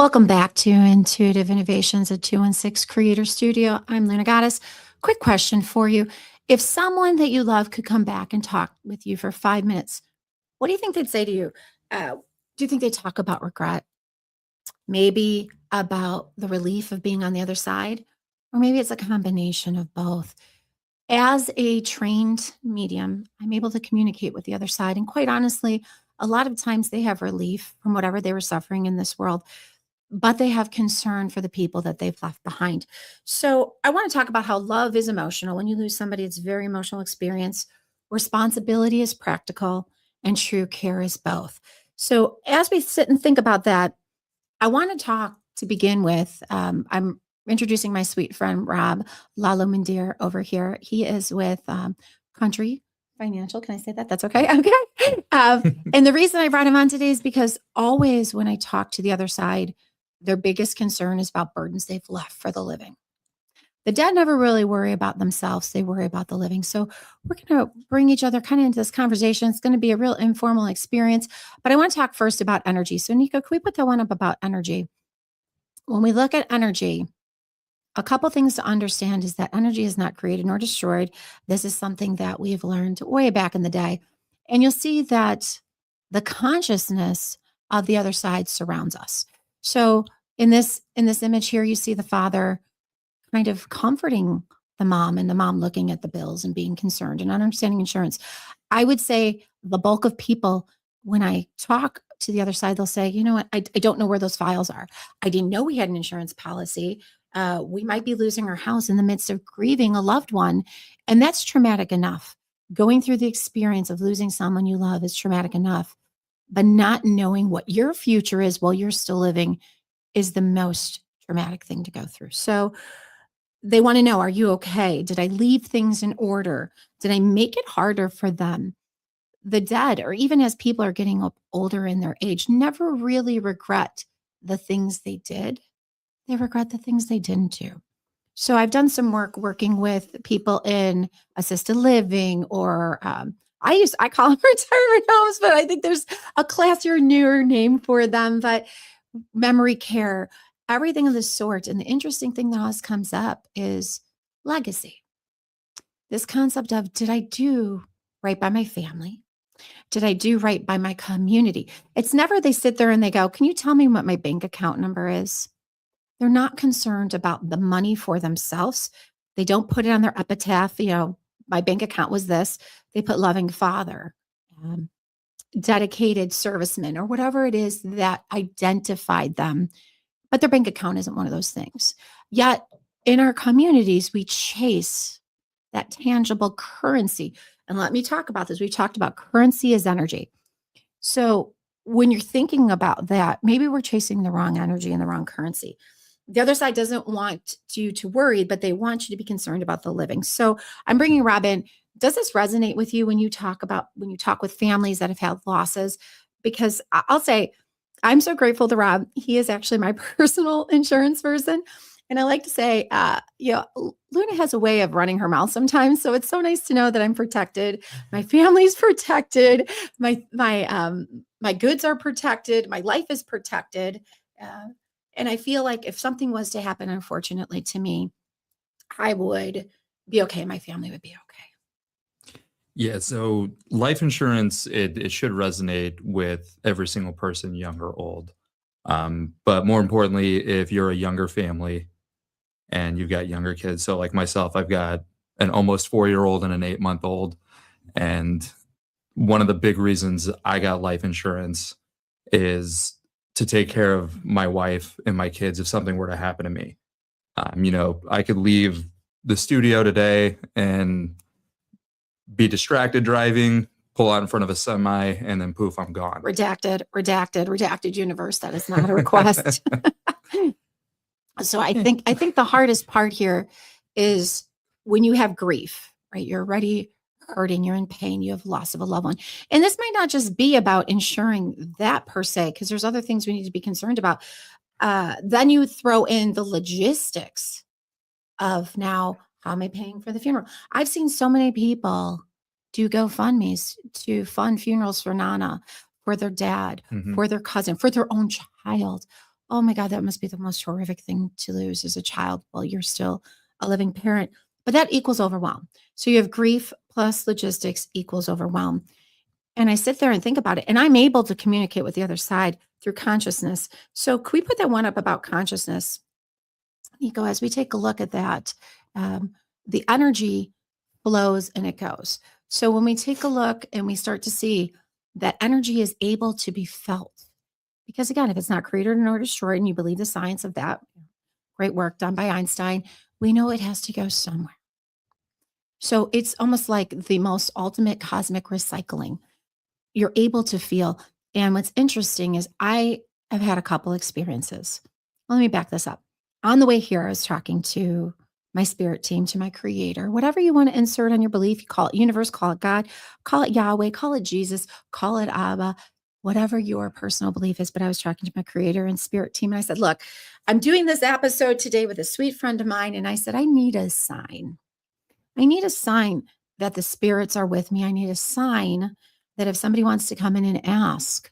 Welcome back to Intuitive Innovations at 216 Creator Studio. I'm Luna Goddess. Quick question for you. If someone that you love could come back and talk with you for 5 minutes, what do you think they'd say to you? Do you think they'd talk about regret? Maybe about the relief of being on the other side? Or maybe it's a combination of both. As a trained medium, I'm able to communicate with the other side. And quite honestly, a lot of times they have relief from whatever they were suffering in this world, but they have concern for the people that they've left behind. So I want to talk about how love is emotional. When you lose somebody, it's a very emotional experience. Responsibility is practical, and true care is both. So as we sit and think about that, I want to talk to begin with. I'm introducing my sweet friend Rob Lalo Mandir over here. He is with Country Financial. Can I say that? That's okay. Okay. And the reason I brought him on today is because always when I talk to the other side, their biggest concern is about burdens they've left for the living. The dead never really worry about themselves. They worry about the living. So we're going to bring each other kind of into this conversation. It's going to be a real informal experience, but I want to talk first about energy. So Nico, can we put that one up about energy? When we look at energy, a couple things to understand is that energy is not created nor destroyed. This is something that we've learned way back in the day. And you'll see that the consciousness of the other side surrounds us. So in this image here, you see the father kind of comforting the mom and the mom looking at the bills and being concerned and understanding insurance. I would say the bulk of people, when I talk to the other side, they'll say, you know what, I don't know where those files are. I didn't know we had an insurance policy. We might be losing our house in the midst of grieving a loved one. And that's traumatic enough. Going through the experience of losing someone you love is traumatic enough. But not knowing what your future is while you're still living is the most traumatic thing to go through. So they want to know, are you okay? Did I leave things in order? Did I make it harder for them? The dead, or even as people are getting up older in their age, never really regret the things they did. They regret the things they didn't do. So I've done some work working with people in assisted living or I call them retirement homes, but I think there's a classier, newer name for them, but memory care, everything of the sort. And the interesting thing that always comes up is legacy. This concept of, did I do right by my family? Did I do right by my community? It's never they sit there and they go, can you tell me what my bank account number is? They're not concerned about the money for themselves. They don't put it on their epitaph. My bank account was this. They put loving father, dedicated serviceman, or whatever it is that identified them. But their bank account isn't one of those things. Yet in our communities, we chase that tangible currency. And let me talk about this. We talked about currency as energy. So when you're thinking about that, maybe we're chasing the wrong energy and the wrong currency. The other side doesn't want you to worry, but they want you to be concerned about the living. So I'm bringing Rob in. Does this resonate with you when you talk with families that have had losses? Because I'll say, I'm so grateful to Rob. He is actually my personal insurance person. And I like to say, Luna has a way of running her mouth sometimes. So it's so nice to know that I'm protected. My family's protected. My goods are protected. My life is protected. And I feel like if something was to happen, unfortunately, to me, I would be okay. My family would be okay. Yeah, so life insurance, it should resonate with every single person, young or old. But more importantly, if you're a younger family and you've got younger kids, so like myself, I've got an almost 4-year-old and an 8-month-old. And one of the big reasons I got life insurance is to take care of my wife and my kids if something were to happen to me. I could leave the studio today and be distracted driving, pull out in front of a semi, and then poof, I'm gone. Redacted universe. That is not a request. So I think the hardest part here is when you have grief, right? You're already hurting, you're in pain, you have loss of a loved one. And this might not just be about insuring that per se, because there's other things we need to be concerned about. Then you throw in the logistics of now, how am I paying for the funeral? I've seen so many people do GoFundMe's to fund funerals for Nana, for their dad, Mhm. for their cousin, for their own child. oh my God, that must be the most horrific thing to lose as a child. Well, you're still a living parent, but that equals overwhelm. So you have grief plus logistics equals overwhelm. And I sit there and think about it, and I'm able to communicate with the other side through consciousness. So, can we put that one up about consciousness, Nico, as we take a look at that? Um, the energy flows and it goes. So, when we take a look and we start to see that energy is able to be felt, because again, if it's not created nor destroyed, and you believe the science of that, great work done by Einstein, we know it has to go somewhere. So, it's almost like the most ultimate cosmic recycling. You're able to feel. And what's interesting is I have had a couple experiences. Let me back this up. On the way here, I was talking to my spirit team, to my creator, whatever you want to insert on your belief. You call it universe, call it God, call it Yahweh, call it Jesus, call it Abba, whatever your personal belief is. But I was talking to my creator and spirit team, and I said, look, I'm doing this episode today with a sweet friend of mine. And I said, I need a sign. I need a sign that the spirits are with me. I need a sign that if somebody wants to come in and ask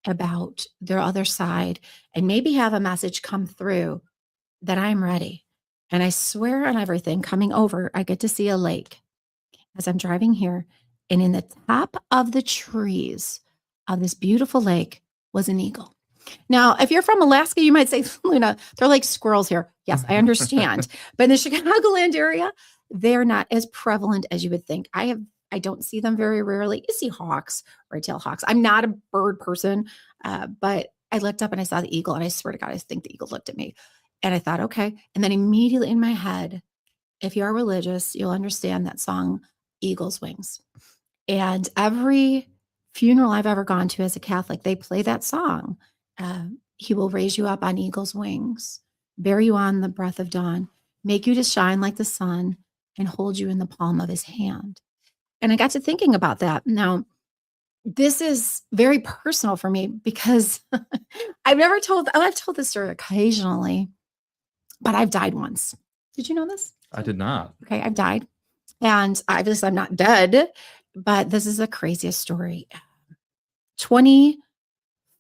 about their other side and maybe have a message come through, that I'm ready. And I swear on everything, coming over, I get to see a lake as I'm driving here. And in the top of the trees of this beautiful lake was an eagle. Now, if you're from Alaska, you might say, Luna, they're like squirrels here. Yes, I understand. But in the Chicagoland area, they're not as prevalent as you would think. I don't see them very rarely. You see hawks, red-tailed hawks. I'm not a bird person, but I looked up and I saw the eagle, and I swear to God, I think the eagle looked at me. And I thought, okay. And then immediately in my head, if you are religious, you'll understand that song, Eagle's Wings. And every funeral I've ever gone to as a Catholic, they play that song. He will raise you up on eagle's wings, bear you on the breath of dawn, make you to shine like the sun, and hold you in the palm of his hand. And I got to thinking about that. Now, this is very personal for me because I've told this story occasionally, but I've died once. Did you know this? I did not. Okay, I've died. And obviously I'm not dead, but this is the craziest story.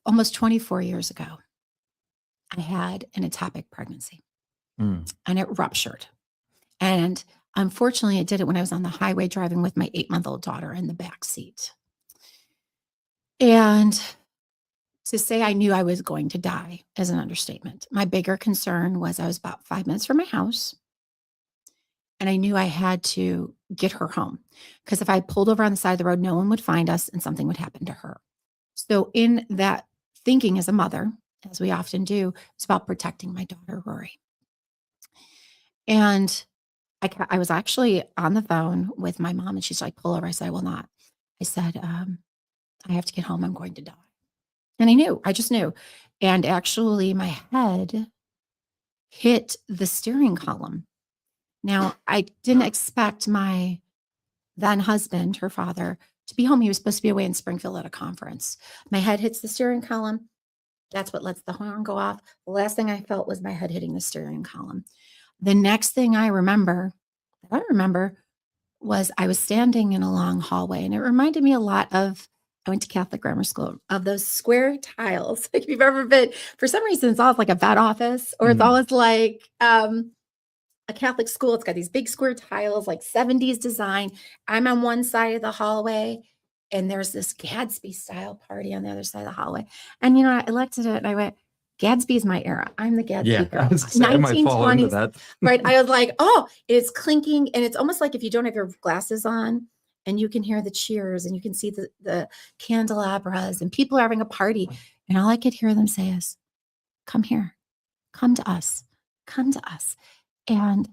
Almost 24 years ago, I had an ectopic pregnancy and it ruptured. And unfortunately, it did it when I was on the highway driving with my 8-month-old daughter in the back seat. And to say I knew I was going to die is an understatement. My bigger concern was I was about 5 minutes from my house. And I knew I had to get her home because if I pulled over on the side of the road, no one would find us and something would happen to her. So in that thinking as a mother, as we often do, it's about protecting my daughter, Rory. And I was actually on the phone with my mom and she's like, pull over. I said, I will not. I said, I have to get home. I'm going to die. And I just knew. And actually my head hit the steering column. Now, I didn't expect my then husband, her father, to be home. He was supposed to be away in Springfield at a conference. My head hits the steering column. That's what lets the horn go off. The last thing I felt was my head hitting the steering column. The next thing I remember was I was standing in a long hallway, and it reminded me a lot of, I went to Catholic grammar school, of those square tiles. Like if you've ever been, for some reason, it's always like a vet office, or it's always like a Catholic school. It's got these big square tiles, like 70s design. I'm on one side of the hallway, and there's this Gadsby style party on the other side of the hallway. And, I looked at it and I went, Gadsby is my era. I'm the Gadsby girl. I might fall into that. Right. I was like, oh, it's clinking. And it's almost like if you don't have your glasses on and you can hear the cheers and you can see the candelabras and people are having a party. And all I could hear them say is, come here, come to us, come to us. And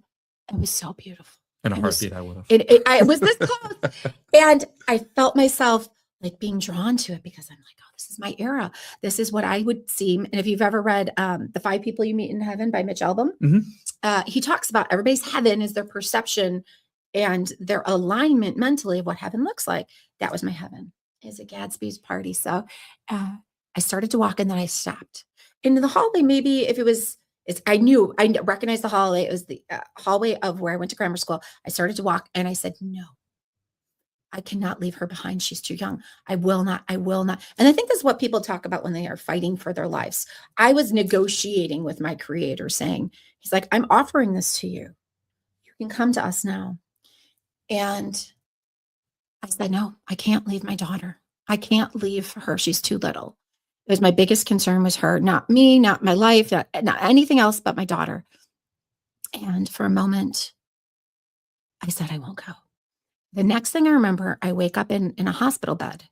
it was so beautiful. In a heartbeat, I would have. It was this close. And I felt myself like being drawn to it because I'm like, oh, this is my era. This is what I would seem. And if you've ever read The 5 People You Meet in Heaven by Mitch Albom, he talks about everybody's heaven is their perception and their alignment mentally of what heaven looks like. That was my heaven, is a Gadsby's party. So I started to walk and then I stopped. Into the hallway, maybe if it was, I recognized the hallway. It was the hallway of where I went to grammar school. I started to walk and I said, no. I cannot leave her behind. She's too young. I will not. I will not. And I think that's what people talk about when they are fighting for their lives. I was negotiating with my creator saying, he's like, I'm offering this to you. You can come to us now. And I said, no, I can't leave my daughter. I can't leave her. She's too little. It was my biggest concern was her, not me, not my life, not anything else but my daughter. And for a moment, I said, I won't go. The next thing I remember, I wake up in a hospital bed,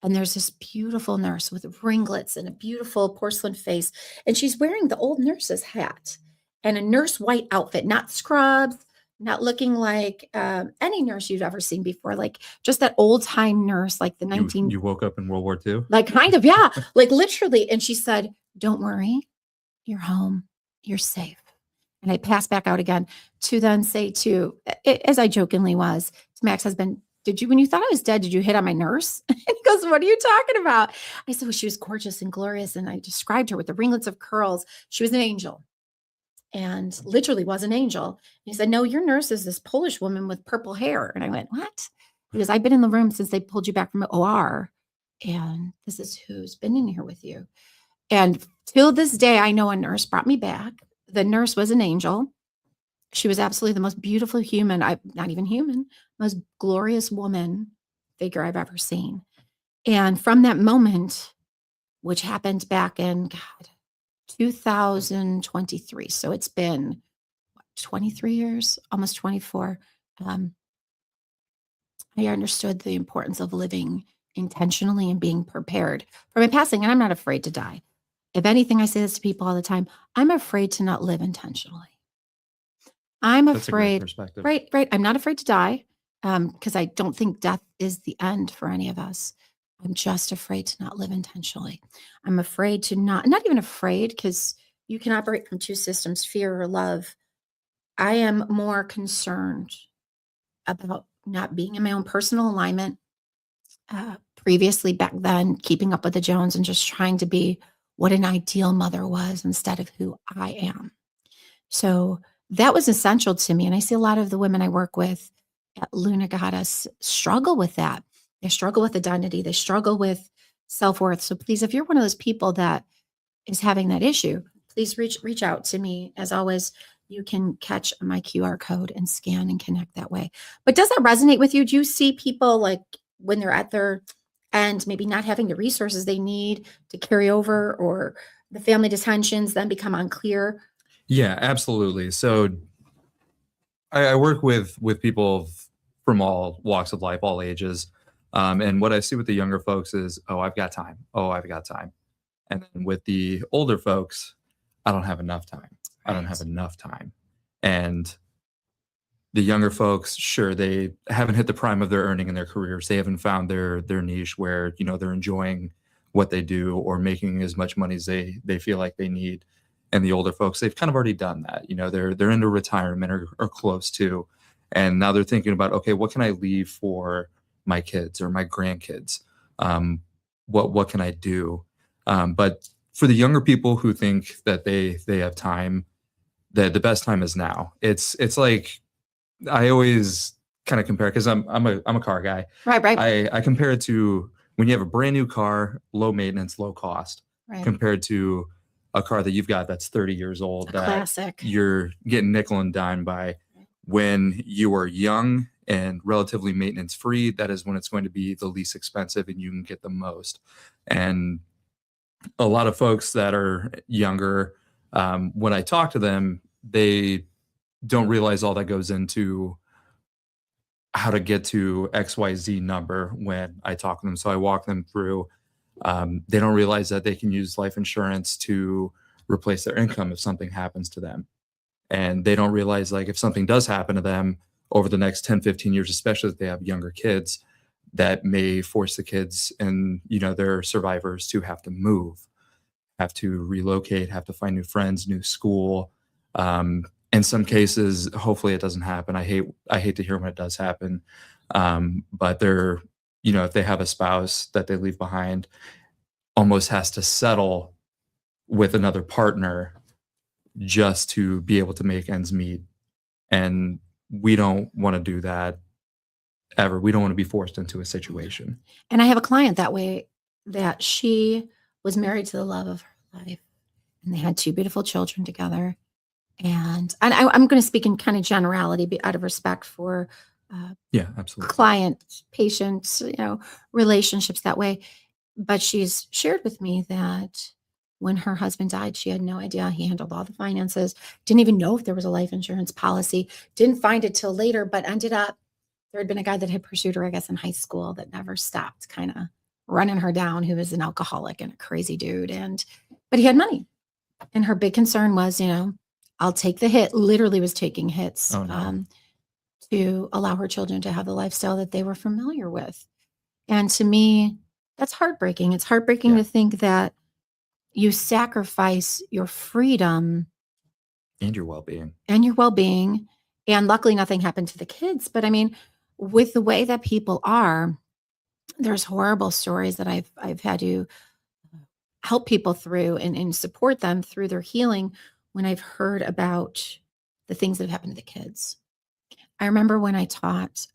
and there's this beautiful nurse with ringlets and a beautiful porcelain face. And she's wearing the old nurse's hat and a nurse white outfit, not scrubs, not looking like any nurse you've ever seen before, like just that old time nurse, like the 19. You woke up in World War II? Like kind of, yeah, like literally. And she said, don't worry, you're home, you're safe. And I passed back out again to then say to, as I jokingly was, to Mac's husband, when you thought I was dead, did you hit on my nurse? And he goes, what are you talking about? I said, well, she was gorgeous and glorious. And I described her with the ringlets of curls. She was an angel, and literally was an angel. And he said, no, your nurse is this Polish woman with purple hair. And I went, what? He goes, I've been in the room since they pulled you back from the OR. And this is who's been in here with you. And till this day, I know a nurse brought me back. The nurse was an angel. She was absolutely the most beautiful human, not even human, most glorious woman figure I've ever seen. And from that moment, which happened back in 2023, so it's been 23 years, almost 24, I understood the importance of living intentionally and being prepared for my passing. And I'm not afraid to die. If anything, I say this to people all the time, I'm afraid to not live intentionally. I'm That's a great afraid, perspective. right. I'm not afraid to die because I don't think death is the end for any of us. I'm just afraid to not live intentionally. I'm afraid to not even afraid, because you can operate from two systems, fear or love. I am more concerned about not being in my own personal alignment. Previously, back then, keeping up with the Jones and just trying to be what an ideal mother was instead of who I am. So that was essential to me. And I see a lot of the women I work with at Luna Goddess struggle with that. They struggle with identity. They struggle with self-worth. So please, if you're one of those people that is having that issue, please reach out to me. As always, you can catch my QR code and scan and connect that way. But does that resonate with you? Do you see people like when they're at their end, maybe not having the resources they need to carry over, or the family dissensions then become unclear? Yeah, absolutely. So I work with people from all walks of life, all ages. And what I see with the younger folks is, oh, I've got time. Oh, I've got time. And then with the older folks, I don't have enough time. I don't have enough time. And the younger folks, sure, they haven't hit the prime of their earning in their careers. They haven't found their niche where, they're enjoying what they do or making as much money as they feel like they need. And the older folks, they've kind of already done that. They're into retirement or close to. And now they're thinking about, okay, what can I leave for my kids or my grandkids? What can I do? But for the younger people who think that they have time, the best time is now. It's like, I always kind of compare, because I'm a car guy. Right. I compare it to when you have a brand new car, low maintenance, low cost, compared to a car that you've got that's 30 years old, that classic. You're getting nickel and dime by. When you are young and relatively maintenance free, that is when it's going to be the least expensive and you can get the most. And a lot of folks that are younger, when I talk to them, they don't realize all that goes into how to get to XYZ number when I talk to them. So I walk them through. They don't realize that they can use life insurance to replace their income if something happens to them. And they don't realize, like, if something does happen to them over the next 10, 15 years, especially if they have younger kids, that may force the kids and, their survivors to have to move, have to relocate, have to find new friends, new school. In some cases, hopefully it doesn't happen. I hate to hear when it does happen. But they're, if they have a spouse that they leave behind, almost has to settle with another partner just to be able to make ends meet. And we don't want to do that. ever. We don't want to be forced into a situation. And I have a client that way, that she was married to the love of her life, and they had two beautiful children together. And I'm going to speak in kind of generality, out of respect for Yeah, absolutely. client, patient, relationships that way. But she's shared with me that when her husband died, she had no idea. He handled all the finances, didn't even know if there was a life insurance policy, didn't find it till later, but ended up, there had been a guy that had pursued her, I guess, in high school, that never stopped kind of running her down, who was an alcoholic and a crazy dude. But he had money. And her big concern was, I'll take the hit, literally was taking hits Oh, no. to allow her children to have the lifestyle that they were familiar with. And to me, that's heartbreaking. It's heartbreaking Yeah. to think that you sacrifice your freedom And your well-being. and your well-being. And luckily nothing happened to the kids. But I mean, with the way that people are, there's horrible stories that I've had to help people through and support them through their healing when I've heard about the things that have happened to the kids. I remember when I taught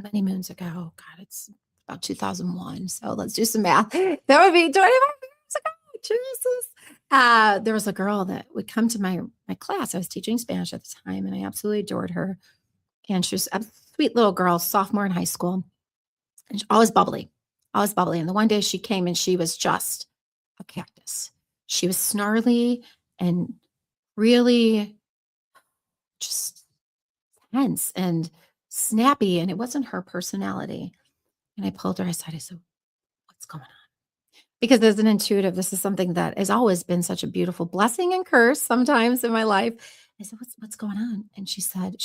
many moons ago, God, it's about 2001. So let's do some math. That would be 25 years ago. Jesus. There was a girl that would come to my class. I was teaching Spanish at the time, and I absolutely adored her. And she was a sweet little girl, sophomore in high school, and always bubbly, always bubbly. And the one day she came, and she was just a cactus. She was snarly and really just tense and snappy, and it wasn't her personality. And I pulled her aside. I said, "What's going on?" Because as an intuitive, this is something that has always been such a beautiful blessing and curse sometimes in my life. I said, what's going on? And she said,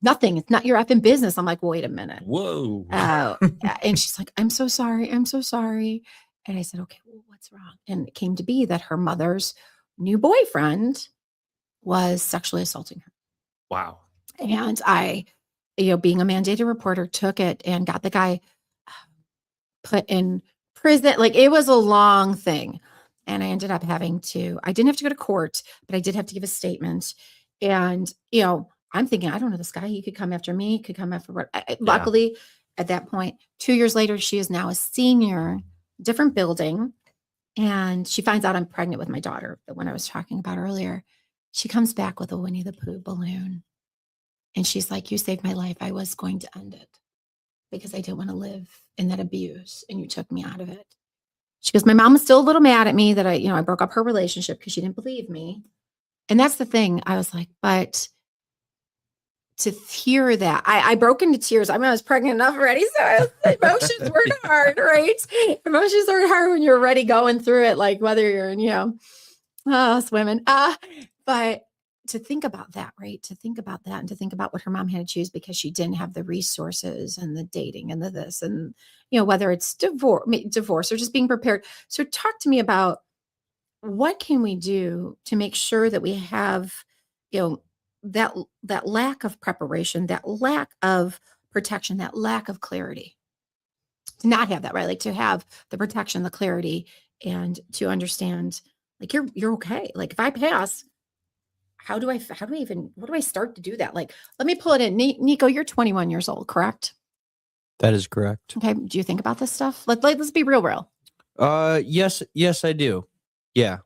nothing. It's not your effing business. I'm like, well, wait a minute. Whoa. And she's like, I'm so sorry. I'm so sorry. And I said, okay, well, what's wrong? And it came to be that her mother's new boyfriend was sexually assaulting her. Wow. And I, being a mandated reporter, took it and got the guy put in prison. Like, it was a long thing. And I ended up I didn't have to go to court, but I did have to give a statement. And, I'm thinking, I don't know this guy. He could come after me, could come after what. Luckily, at that point, 2 years later, she is now a senior, different building. And she finds out I'm pregnant with my daughter, the one I was talking about earlier. She comes back with a Winnie the Pooh balloon. And she's like, you saved my life. I was going to end it because I didn't want to live in that abuse, and you took me out of it. She goes, my mom was still a little mad at me that I broke up her relationship because she didn't believe me. And that's the thing. I was like, but to hear that, I broke into tears. I mean, I was pregnant enough already, so emotions were hard, right? Emotions are hard when you're already going through it, like whether you're in, us women. But to think about that, right? To think about that, and to think about what her mom had to choose because she didn't have the resources and the dating and the this, and whether it's divorce or just being prepared. So talk to me about what can we do to make sure that we have, that lack of preparation, that lack of protection, that lack of clarity. To not have that, right? Like, to have the protection, the clarity, and to understand, like, you're okay. Like, if I pass, how do I start to do that? Like, let me pull it in. Nico, you're 21 years old, correct? That is correct. Okay. Do you think about this stuff? Let's be real. Yes, I do. Yeah.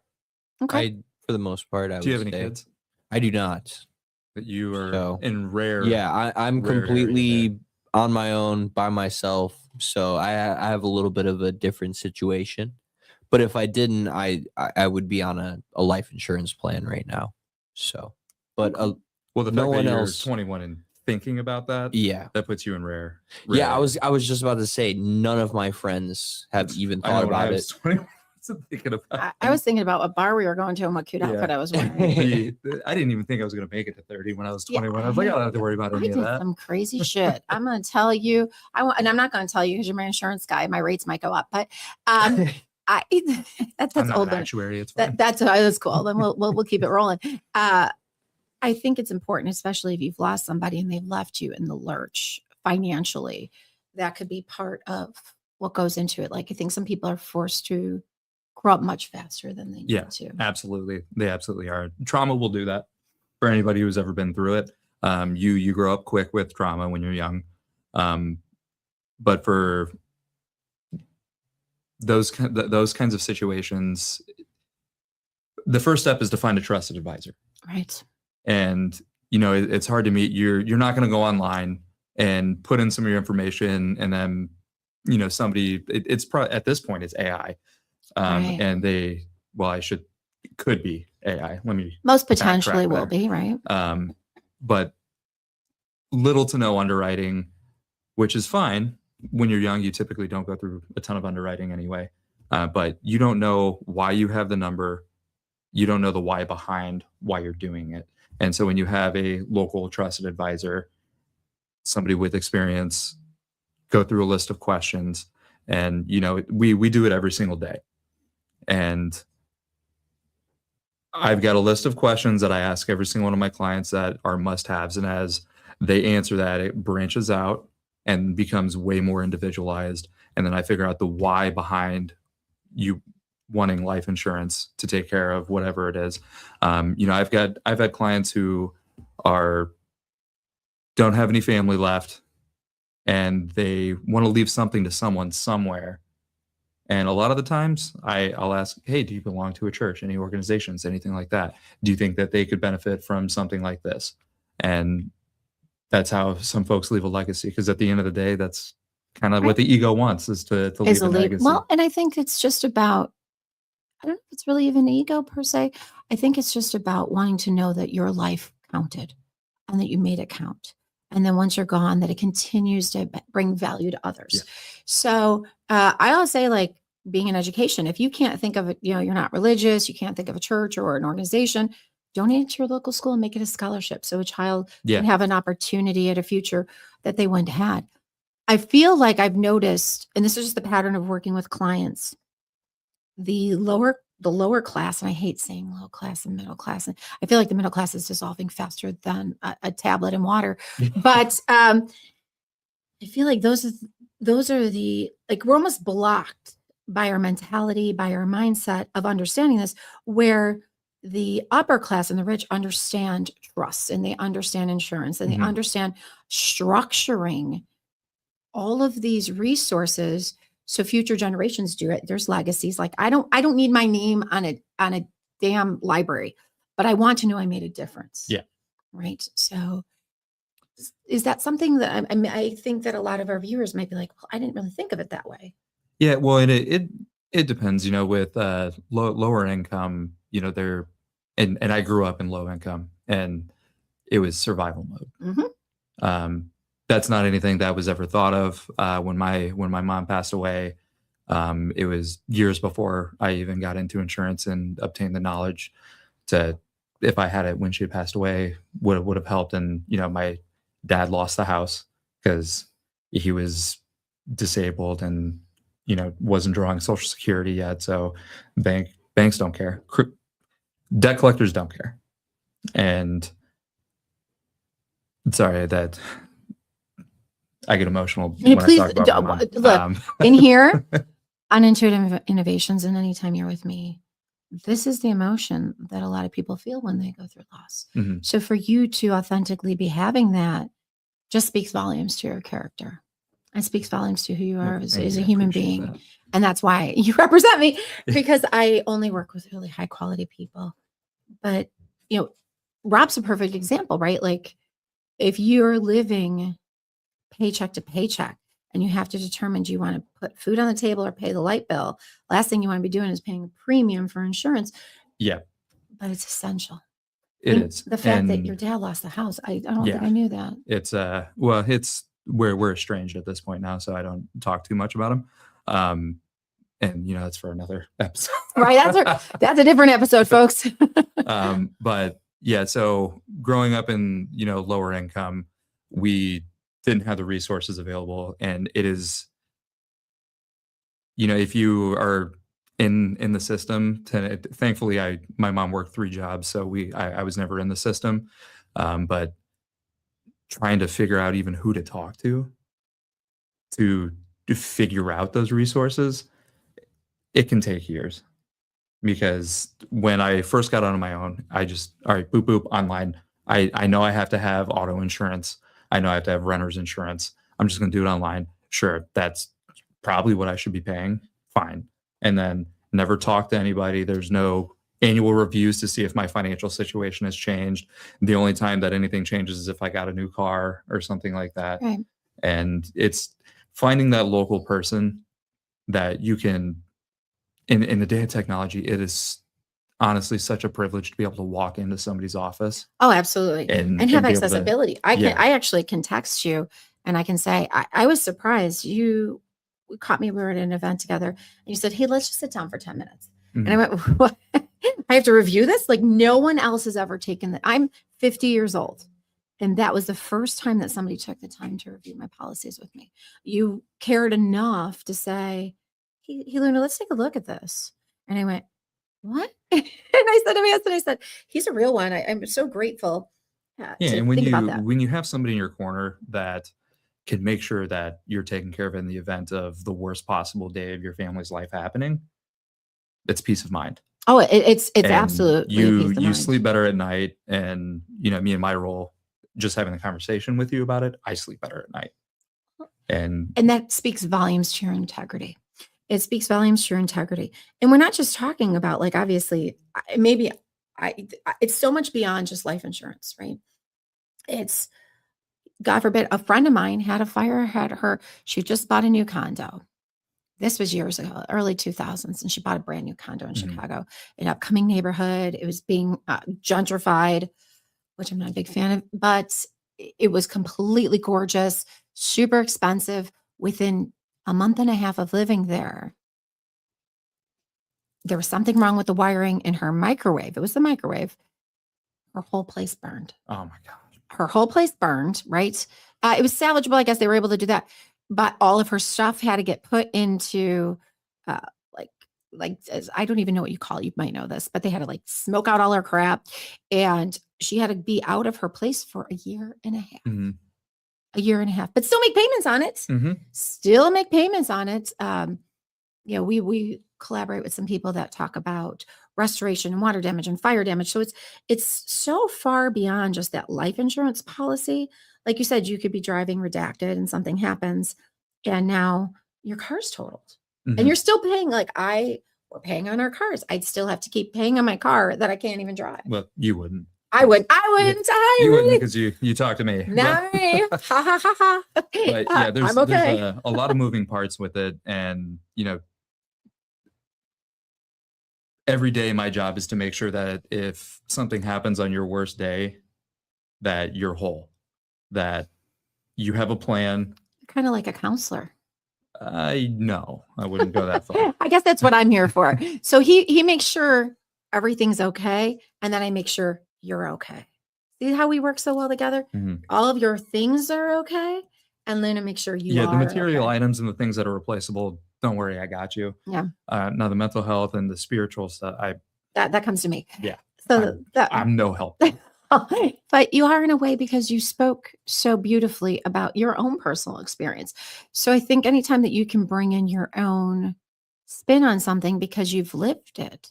Okay. For the most part, Do you have any kids? I do not. That you are So, in rare. Yeah, I'm rare completely area on my own by myself. So I have a little bit of a different situation. But if I didn't, I would be on a life insurance plan right now. So, but well, the no fact one that you're else. 21 and thinking about that, Yeah. that puts you in rare. Yeah, I was just about to say none of my friends have even I know thought when I about was it. 21, I was thinking about. I was thinking about what bar we were going to and what cute outfit I was wearing. I didn't even think I was going to make it to 30 when I was 21. I was like, I I don't have to worry about I any did of that. some crazy shit. I'm going to tell you. And I'm not going to tell you because you're my insurance guy. My rates might go up, but that's I'm not old. an actuary. It's fine. That's cool. Then we'll keep it rolling. I think it's important, especially if you've lost somebody and they've left you in the lurch financially. That could be part of what goes into it. Like, I think some people are forced to grow up much faster than they need to. Absolutely. They absolutely are. Trauma will do that for anybody who's ever been through it. You grow up quick with trauma when you're young. But for those kinds of situations, the first step is to find a trusted advisor. Right. And it's hard to meet. You're not going to go online and put in some of your information, and then somebody. It's probably at this point it's AI, Right. and could be AI. Let me Most potentially backtrack will there. be, right? But little to no underwriting, which is fine. When you're young, you typically don't go through a ton of underwriting anyway. But you don't know why you have the number. You don't know the why behind why you're doing it. And so when you have a local trusted advisor, somebody with experience, go through a list of questions, and we do it every single day. And I've got a list of questions that I ask every single one of my clients that are must-haves, and as they answer that, it branches out and becomes way more individualized. And then I figure out the why behind you wanting life insurance to take care of whatever it is. I've had clients who don't have any family left, and they want to leave something to someone somewhere. And a lot of the times I'll ask, hey, do you belong to a church, any organizations, anything like that? Do you think that they could benefit from something like this? And that's how some folks leave a legacy, because at the end of the day, that's kind of what the ego wants, is to leave a legacy. Well, and I think it's just about, I don't know if it's really even ego per se. I think it's just about wanting to know that your life counted and that you made it count. And then once you're gone, that it continues to bring value to others. Yeah. So I always say, like, being in education, if you can't think of it, you're not religious, you can't think of a church or an organization, donate it to your local school and make it a scholarship, so a child can have an opportunity at a future that they wouldn't have had. I feel like I've noticed, and this is just the pattern of working with clients, the lower class, and I hate saying low class and middle class, and I feel like the middle class is dissolving faster than a tablet in water. But I feel like those are the, like, we're almost blocked by our mentality, by our mindset of understanding this, where the upper class and the rich understand trust, and they understand insurance, and they understand structuring all of these resources so future generations do it. There's legacies. Like, I don't need my name on a damn library, but I want to know I made a difference. Yeah. Right. So is that something that I think that a lot of our viewers might be like, well, I didn't really think of it that way. Yeah. Well, and it depends, with lower income, and I grew up in low income, and it was survival mode. That's not anything that was ever thought of when my mom passed away. It was years before I even got into insurance and obtained the knowledge to, if I had it when she had passed away, would have helped. And my dad lost the house because he was disabled and wasn't drawing Social Security yet. So banks don't care. Debt collectors don't care. And sorry that I get emotional when Please I talk about my mom. look in here on Intuitive Innovations, and anytime you're with me, this is the emotion that a lot of people feel when they go through loss. So for you to authentically be having that just speaks volumes to your character, and speaks volumes to who you are as a human being. That. And that's why you represent me, because I only work with really high quality people. But Rob's a perfect example, right? Like, if you're living paycheck to paycheck and you have to determine, do you want to put food on the table or pay the light bill? Last thing you want to be doing is paying a premium for insurance. Yeah. But it's essential. It is. The fact that your dad lost the house, I don't think I knew that. It's we're estranged at this point now, so I don't talk too much about him. And that's for another episode. Right. That's a different episode, folks. But yeah, so growing up in, lower income, we didn't have the resources available. And it is, if you are in the system, thankfully my mom worked 3 jobs, so I was never in the system. But trying to figure out even who to talk to figure out those resources, it can take years. Because when I first got on my own, I just, all right, boop, boop, online. I know I have to have auto insurance. I know I have to have renter's insurance. I'm just going to do it online. Sure, that's probably what I should be paying. Fine. And then never talk to anybody. There's no annual reviews to see if my financial situation has changed. The only time that anything changes is if I got a new car or something like that. Right. And it's finding that local person that you can, in the day of technology, it is honestly such a privilege to be able to walk into somebody's office Oh, absolutely. and And have be able to- accessibility. Yeah. I actually can text you and I can say, I was surprised. You caught me, we were at an event together and you said, hey, let's just sit down for 10 minutes. And I went, what? I have to review this? Like no one else has ever taken that. I'm 50 years old. And that was the first time that somebody took the time to review my policies with me. You cared enough to say, hey, Luna, let's take a look at this. And I went, what? And I said to my husband, I said, he's a real one. I'm so grateful. Yeah, to and when think about that. you have somebody in your corner that can make sure that you're taken care of in the event of the worst possible day of your family's life happening, it's peace of mind. Oh, it's And absolutely a peace of you mind. sleep better at night, and me in my role, just having a conversation with you about it, I sleep better at night. And And that speaks volumes to your integrity. It speaks volumes to your integrity. And we're not just talking about like, obviously, it's so much beyond just life insurance, right? It's, God forbid, a friend of mine had a fire, she just bought a new condo. This was years ago, early 2000s, and she bought a brand new condo in Mhm. Chicago, an upcoming neighborhood. It was being gentrified, which I'm not a big fan of, but it was completely gorgeous, super expensive. Within a month and a half of living there, there was something wrong with the wiring in her microwave. It was the microwave. Her whole place burned. oh my gosh. Her whole place burned, right? It was salvageable. I guess they were able to do that. But all of her stuff had to get put into uh, I don't even know what you call it. You might know this, but they had to like smoke out all her crap. And she had to be out of her place for a year and a half. Mhm. A year and a half, but still make payments on it. Mhm. Still make payments on it. We collaborate with some people that talk about restoration and water damage and fire damage. So it's so far beyond just that life insurance policy. Like you said, you could be driving redacted and something happens, and now your car's totaled, Mhm. and you're still paying. We're paying on our cars. I'd still have to keep paying on my car that I can't even drive. Well, you wouldn't. I wouldn't. You wouldn't because you talk to me. No, ha ha ha ha. But yeah, there's I'm okay. a lot of moving parts with it, and every day my job is to make sure that if something happens on your worst day, that you're whole, that you have a plan. Kind of like a counselor. No, I wouldn't go that far. I guess that's what I'm here for. So he makes sure everything's okay, and then I make sure you're okay. See how we work so well together? Mhm. All of your things are okay, and Luna makes sure you Yeah, are the material okay. items and the things that are replaceable, don't worry, I got you. Yeah. Now the mental health and the spiritual stuff, That comes to me. Yeah, So I'm no help. but you are in a way because you spoke so beautifully about your own personal experience. So I think anytime that you can bring in your own spin on something because you've lived it,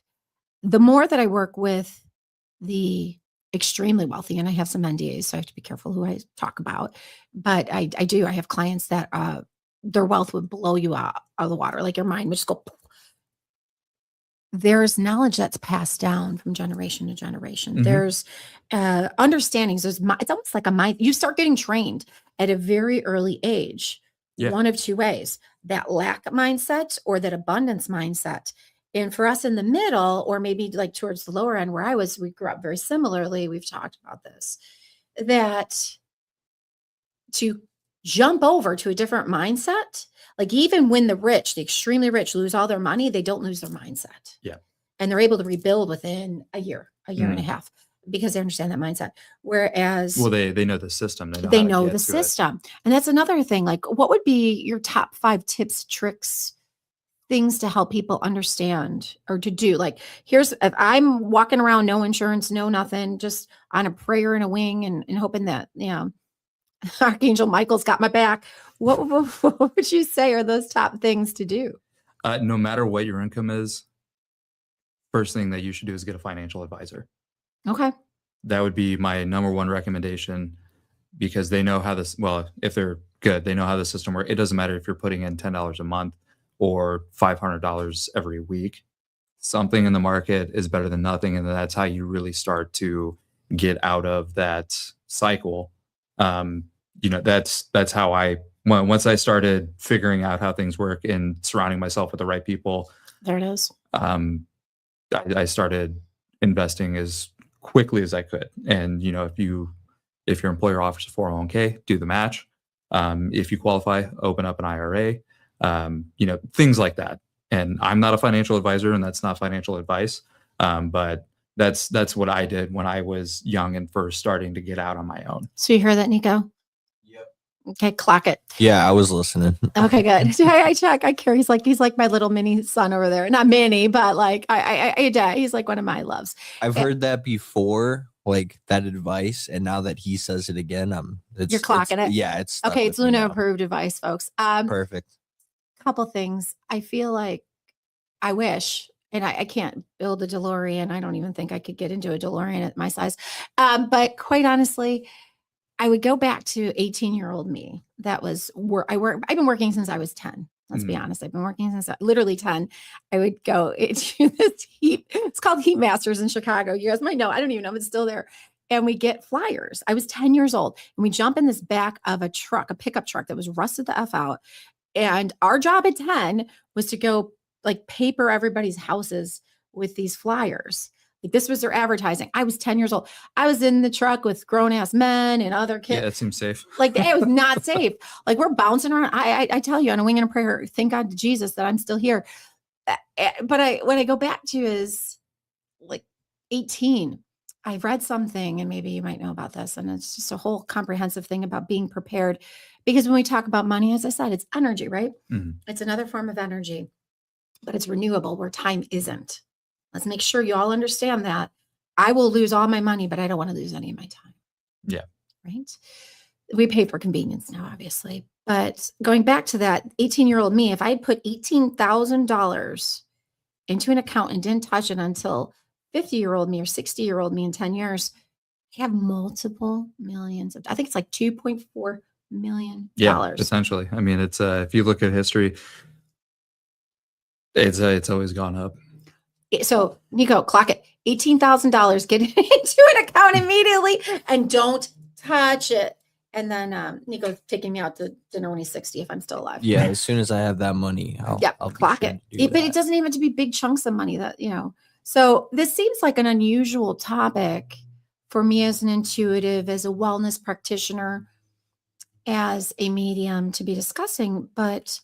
the more that I work with the extremely wealthy, and I have some NDAs, so I have to be careful who I talk about, but I have clients that their wealth would blow you out of the water, like your mind would just go. There's knowledge that's passed down from generation to generation. Mhm. There's understandings. It's almost like a mind. You start getting trained at a very early age, Yeah. one of two ways: that lack mindset or that abundance mindset. And for us in the middle, or maybe like towards the lower end where I was, we grew up very similarly. We've talked about this, that to jump over to a different mindset, like even when the extremely rich lose all their money, they don't lose their mindset. Yeah. And they're able to rebuild within a year and a Mm. half because they understand that mindset. Whereas Well, they know the system. They know, they how to know get the to it. system. And that's another thing. Like, what would be your top 5 tips, tricks, things to help people understand or to do? Like, if I'm walking around, no insurance, no nothing, just on a prayer and a wing and hoping that, Archangel Michael's got my back. What would you say are those top things to do? No matter what your income is, first thing that you should do is get a financial advisor. Okay. That would be my number one recommendation. because they know how this, well, if they're good, they know how the system works. It doesn't matter if you're putting in $10 a month or $500 every week. Something in the market is better than nothing. And that's how you really start to get out of that cycle. That's how once I started figuring out how things work and surrounding myself with the right people, There it is. I started investing as quickly as I could. And if your employer offers a 401k, do the match. If you qualify, open up an IRA. Things like that. And I'm not a financial advisor, and that's not financial advice. But that's what I did when I was young and first starting to get out on my own. So you hear that, Nico? Yep. Okay, clock it. Yeah, I was listening. Okay, good. I check. I care. He's like my little mini son over there. Not mini, but like he's like one of my loves. I've heard that before, like that advice, and now that he says it again, You're clocking it? Yeah, it's stuck Okay, with it's me Luna now. approved advice, folks. Perfect. Couple things. I feel like I wish, and I can't build a DeLorean. I don't even think I could get into a DeLorean at my size. But quite honestly, I would go back to 18-year-old me. That was I've been working since I was 10. Let's be honest. I've been working since literally 10. I would go into this heat. It's called Heat Masters in Chicago. You guys might know. I don't even know if it's still there. And we get flyers. I was 10 years old, and we jump in this back of a truck, a pickup truck that was rusted the F out. And our job at 10 was to go like paper everybody's houses with these flyers. Like this was their advertising. I was 10 years old. I was in the truck with grown ass men and other kids. Yeah, it seems safe. Like it was not safe. Like we're bouncing around. I tell you on a wing and a prayer, thank God to Jesus that I'm still here. But what I go back to is like 18. I've read something, and maybe you might know about this, and it's just a whole comprehensive thing about being prepared. Because when we talk about money, as I said, it's energy, right? Mhm. It's another form of energy, but it's renewable where time isn't. Let's make sure you all understand that. I will lose all my money, but I don't want to lose any of my time. Yeah. Right? We pay for convenience now, obviously. But going back to that 18-year-old me, if I had put $18,000 into an account and didn't touch it until 50-year-old me or 60-year-old me in 10 years, I have multiple millions I think it's like $2.4 million. Yeah, essentially. I mean, it's if you look at history, it's always gone up. So Nico, clock it. $18,000. Get it into an account immediately and don't touch it. And then Nico's taking me out to dinner when he's 60 if I'm still alive. Yeah, as soon as I have that money, I'll be clock sure it. to do But it that. doesn't even have to be big chunks of money that, So this seems like an unusual topic for me as an intuitive, as a wellness practitioner, as a medium to be discussing, but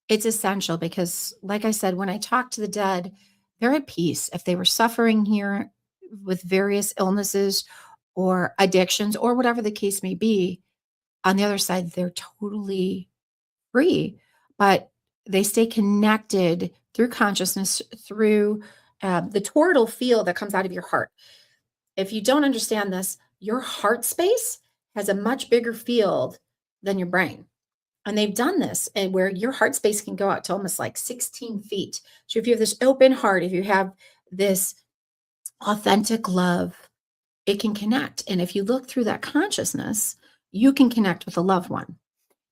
it's essential because, like I said, when I talk to the dead, they're at peace. If they were suffering here with various illnesses or addictions or whatever the case may be, on the other side, they're totally free, but they stay connected through consciousness, through the toroidal field that comes out of your heart. If you don't understand this, your heart space has a much bigger field than your brain. And they've done this, and where your heart space can go out to almost like 16 feet. So if you have this open heart, if you have this authentic love, it can connect. And if you look through that consciousness, you can connect with a loved one.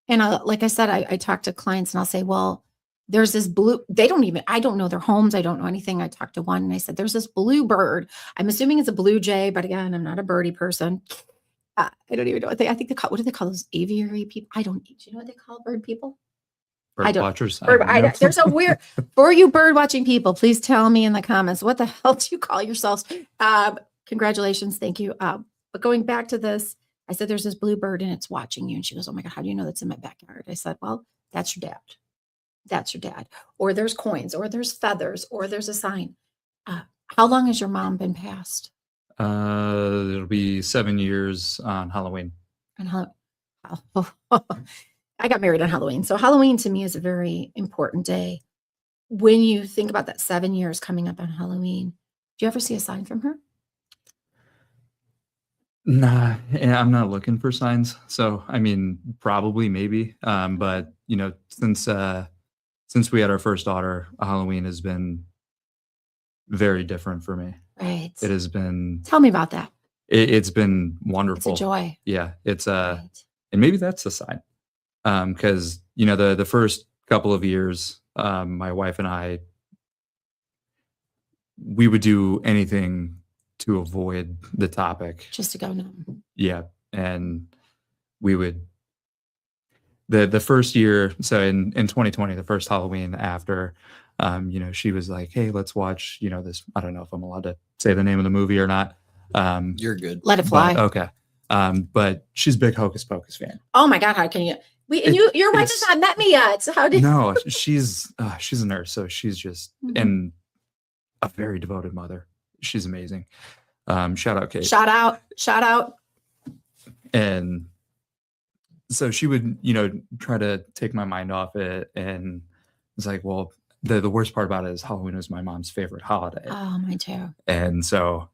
And like I said, I talk to clients and I'll say, well, there's this blue, I don't know their homes. I don't know anything. I talked to one and I said, there's this blue bird. I'm assuming it's a blue jay, but again, I'm not a birdie person. I don't even know what what do they call those aviary people? Do you know what they call bird people? Bird I don't- watchers. There's a weird, for you bird watching people, please tell me in the comments, what the hell do you call yourselves? Congratulations. Thank you. But going back to this, I said, there's this blue bird and it's watching you. And she goes, oh my God, how do you know that's in my backyard? I said, well, that's your dad. That's your dad. Or there's coins, or there's feathers, or there's a sign. How long has your mom been passed? It'll be 7 years on Halloween. And I got married on Halloween. So Halloween to me is a very important day. When you think about that 7 years coming up on Halloween, do you ever see a sign from her? Nah, I'm not looking for signs. So, I mean, probably, maybe. But since we had our first daughter, Halloween has been very different for me. Right. It has been. Tell me about that. It's been It's a wonderful. joy. Yeah, it's Right. and maybe that's the sign. Because the first couple of years, my wife and I, we would do anything to avoid the topic. Just to go numb. Yeah, and we would the first year. So in 2020, the first Halloween after, she was like, "Hey, let's watch." This. I don't know if I'm allowed to say the name of the movie or not. You're good. Let it fly. But, okay. But she's a big Hocus Pocus fan. Oh my God, how can you? Your wife has not met me yet. So how did No, she's a nurse, so she's just Mhm. and a very devoted mother. She's amazing. Shout out Kate. Shout out. And so she would, try to take my mind off it, and it's like, well, the worst part about it is Halloween was my mom's favorite holiday, Oh, mine too. and so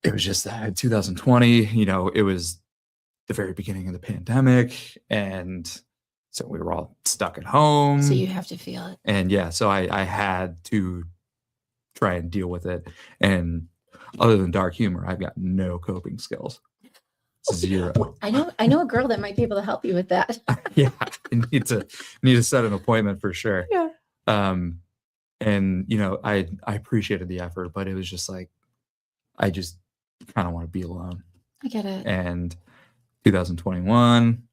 it was just that 2020. It was the very beginning of the pandemic, and so we were all stuck at home. So you have to feel it. And yeah, so I had to try and deal with it. And other than dark humor, I've got no coping skills. Zero. I know a girl that might be able to help you with that. Yeah, I need to set an appointment for sure. Yeah. And I appreciated the effort, but it was just like I just kind of want to be alone. I get it. And 2021,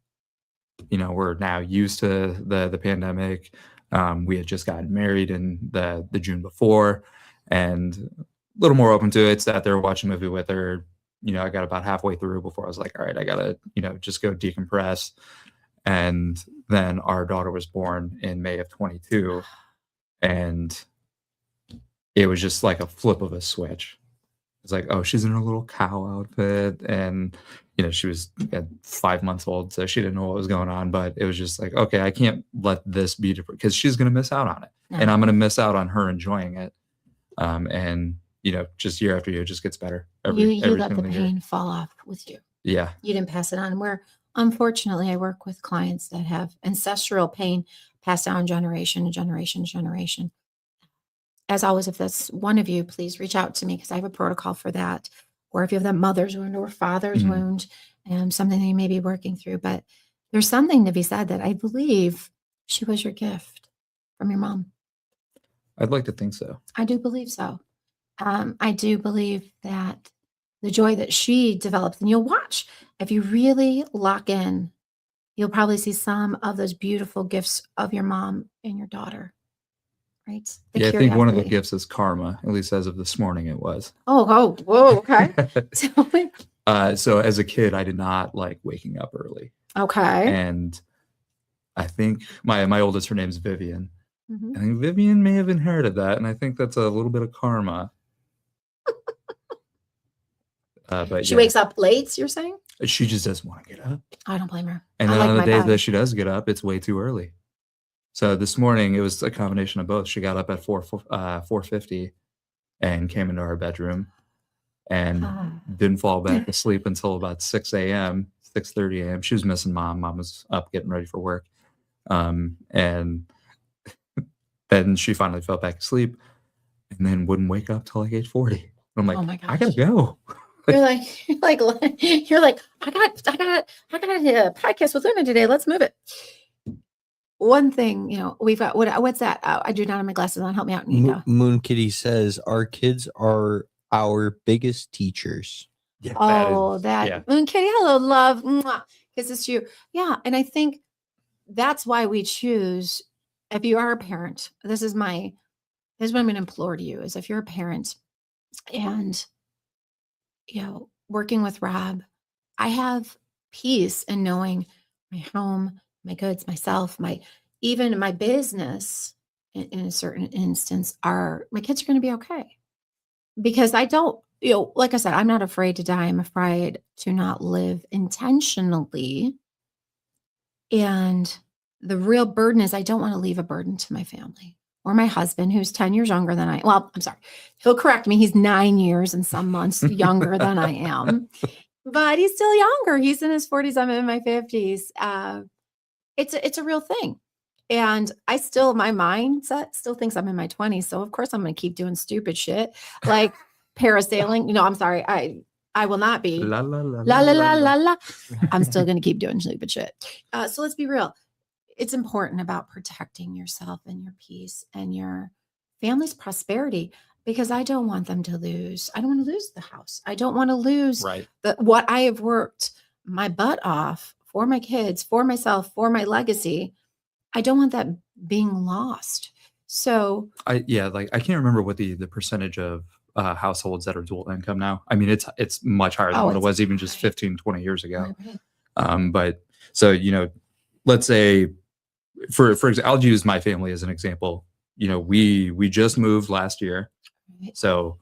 we're now used to the pandemic. We had just gotten married in the June before, and a little more open to it. Sat there watching a movie with her. I got about halfway through before I was like, all right, I gotta, just go decompress. And then our daughter was born in May of 22, and it was just like a flip of a switch. It's like, oh, she's in her little cow outfit, and she was 5 months old, so she didn't know what was going on. But it was just like, okay, I can't let this be different because she's gonna miss out on it, and I'm gonna miss out on her enjoying it. And just year after year, it just gets better. You every let the single year. pain fall off with you. Yeah, You didn't pass it on. Where unfortunately, I work with clients that have ancestral pain passed down generation to generation to generation. As always, if that's one of you, please reach out to me because I have a protocol for that. Or if you have that mother's wound or father's Mhm. wound, something that you may be working through. But there's something to be said that I believe she was your gift from your mom. I'd like to think so. I do believe so. I do believe that the joy that she develops, and you'll watch, if you really lock in, you'll probably see some of those beautiful gifts of your mom and your daughter. Right? The Yeah, I think one of the curiosity. gifts is karma. At least as of this morning, it was. Oh, whoa, okay. So, So as a kid, I did not like waking up early, okay. and I think my oldest, her name's Vivian. Mhm. I think Vivian may have inherited that, and I think that's a little bit of karma. But She yeah, wakes up late, you're saying? she just doesn't want to get up. I don't blame her. And I then like on the my days body. that she does get up, it's way too early. So this morning, it was a combination of both. She got up at 4:50 and came into our bedroom and Ah. didn't fall back asleep until about 6 a.m., 6:30 a.m. She was missing mom. Mom was up getting ready for work. And then she finally fell back asleep and then wouldn't wake up till like 8:40. I'm like, Oh my I gotta gosh. go. You're like, I got a podcast with Luna today. Let's move it. One thing, we've got what's that? I do not have my glasses on. Help me out, Nico. Moon Kitty says our kids are our biggest teachers. Yeah, Oh, yeah. Moon Kitty, hello, love. Because it's you. Yeah. And I think that's why we choose, if you are a parent, this is what I'm going to implore to you is if you're a parent and, working with Rob, I have peace in knowing my home, my goods, myself, even my business in a certain instance my kids are going to be okay. Because I don't, like I said, I'm not afraid to die. I'm afraid to not live intentionally. And the real burden is I don't want to leave a burden to my family or my husband, who's 10 years younger than I'm sorry. He'll correct me. He's 9 years and some months younger than I am, but he's still younger. He's in his 40s. I'm in my 50s. It's a real thing. And my mindset still thinks I'm in my 20s. So of course I'm going to keep doing stupid shit like parasailing. I'm sorry. I will not be. La la la La la la la la. I'm still going to keep doing stupid shit. So let's be real. It's important about protecting yourself and your peace and your family's prosperity, because I don't want them to lose. I don't want to lose the house. I don't want to lose Right. what I have worked my butt off for my kids, for myself, for my legacy. I don't want that being lost. So I can't remember what the percentage of households that are dual income now. I mean, it's much higher than Oh, what it it's was even just high. 15, 20 years ago. right. But so, let's say for example, I'll use my family as an example. We just moved last year. Right. So